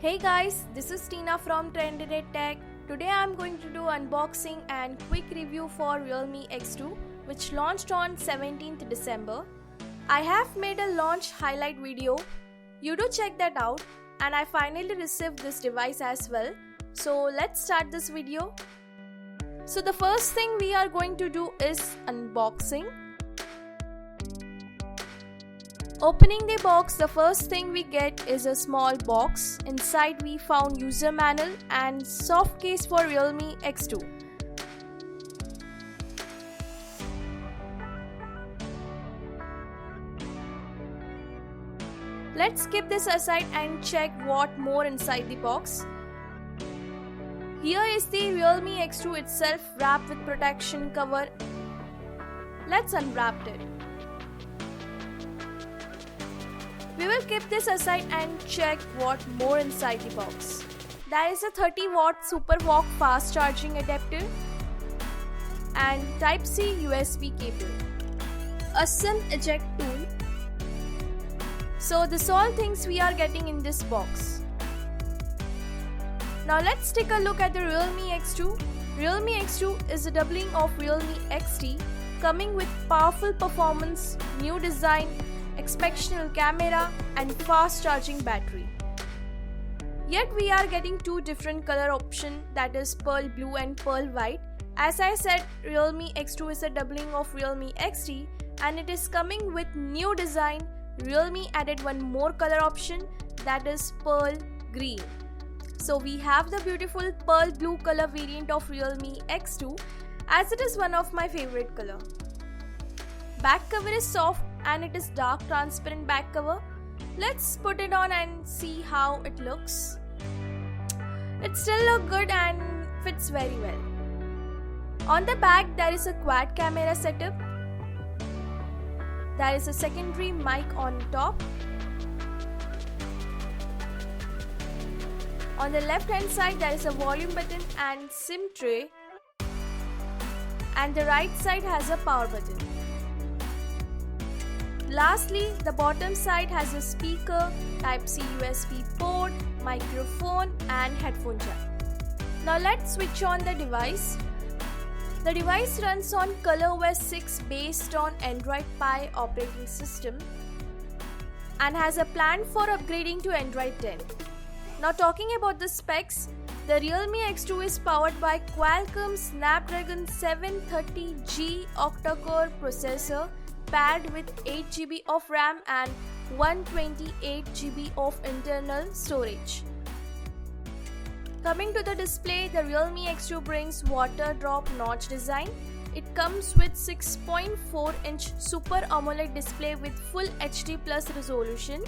Hey guys, this is Tina from Trendy Tech. Today I am going to do unboxing and quick review for Realme X2 which launched on 17th December. I have made a launch highlight video. You do check that out, and I finally received this device as well. So let's start this video. So the first thing we are going to do is unboxing. Opening the box, the first thing we get is a small box. Inside we found user manual and soft case for Realme X2. Let's keep this aside and check what more inside the box. Here is the Realme X2 itself wrapped with protection cover. Let's unwrap it. We will keep this aside and check what more inside the box. There is a 30-watt SuperVOOC fast charging adapter and Type-C USB cable, a SIM eject tool. So this all things we are getting in this box. Now let's take a look at the Realme X2. Realme X2 is a doubling of Realme XT, coming with powerful performance, new design, exceptional camera and fast charging battery. Yet we are getting two different color options, that is pearl blue and pearl white. As I said, Realme X2 is a doubling of Realme XT and it is coming with new design. Realme added one more color option, that is pearl green. So we have the beautiful pearl blue color variant of Realme X2, as it is one of my favorite color. Back cover is soft and it is dark transparent back cover. Let's put it on and see how it looks. It still looks good and fits very well. On the back there is a quad camera setup. There is a secondary mic on top. On the left hand side there is a volume button and SIM tray. And the right side has a power button. Lastly, the bottom side has a speaker, Type-C USB port, microphone and headphone jack. Now let's switch on the device. The device runs on ColorOS 6 based on Android Pie operating system and has a plan for upgrading to Android 10. Now talking about the specs, the Realme X2 is powered by Qualcomm Snapdragon 730G octa-core processor paired with 8GB of RAM and 128GB of internal storage. Coming to the display, the Realme X2 brings water drop notch design. It comes with 6.4-inch Super AMOLED display with Full HD Plus resolution,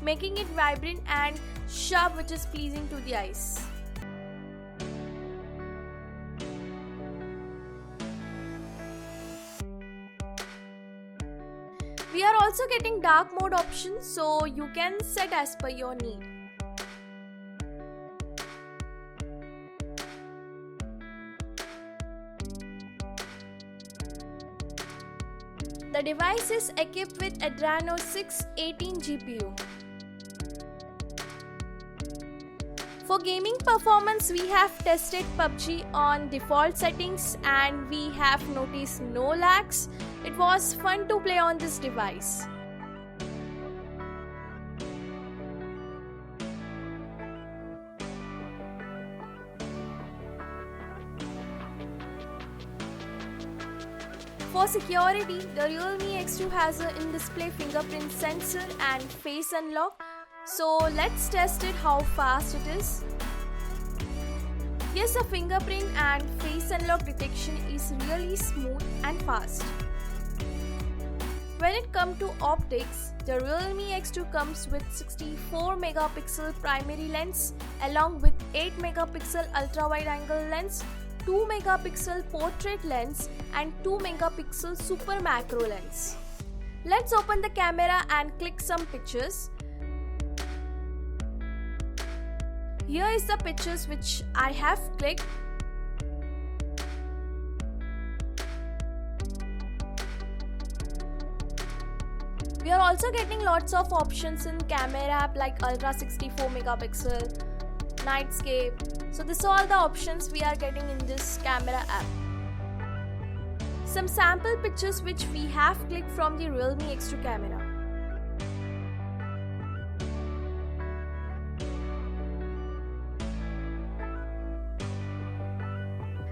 making it vibrant and sharp, which is pleasing to the eyes. We are also getting dark mode option, so you can set as per your need. The device is equipped with Adreno 618 GPU. For gaming performance, we have tested PUBG on default settings and we have noticed no lags. It was fun to play on this device. For security, the Realme X2 has an in-display fingerprint sensor and face unlock. So let's test it how fast it is. Yes, the fingerprint and face unlock detection is really smooth and fast. When it comes to optics, the Realme X2 comes with 64 megapixel primary lens along with 8 megapixel ultra wide angle lens, 2 megapixel portrait lens and 2 megapixel super macro lens. Let's open the camera and click some pictures. Here is the pictures which I have clicked. We are also getting lots of options in camera app like Ultra 64 megapixel, nightscape. So this are all the options we are getting in this camera app. Some sample pictures which we have clicked from the Realme X2 camera.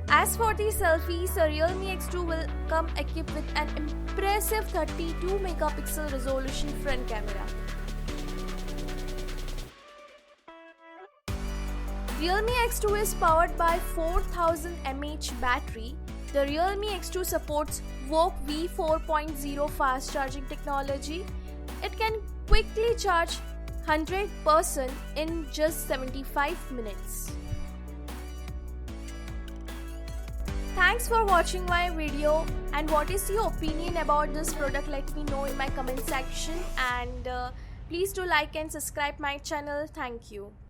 As for the selfies, a Realme X2 will come equipped with an impressive 32 megapixel resolution front camera. Realme X2 is powered by 4000 mAh battery. The Realme X2 supports VOOC V4.0 fast charging technology. It can quickly charge 100% in just 75 minutes. Thanks for watching my video, and what is your opinion about this product? Let me know in my comment section, and please do like and subscribe my channel. Thank you.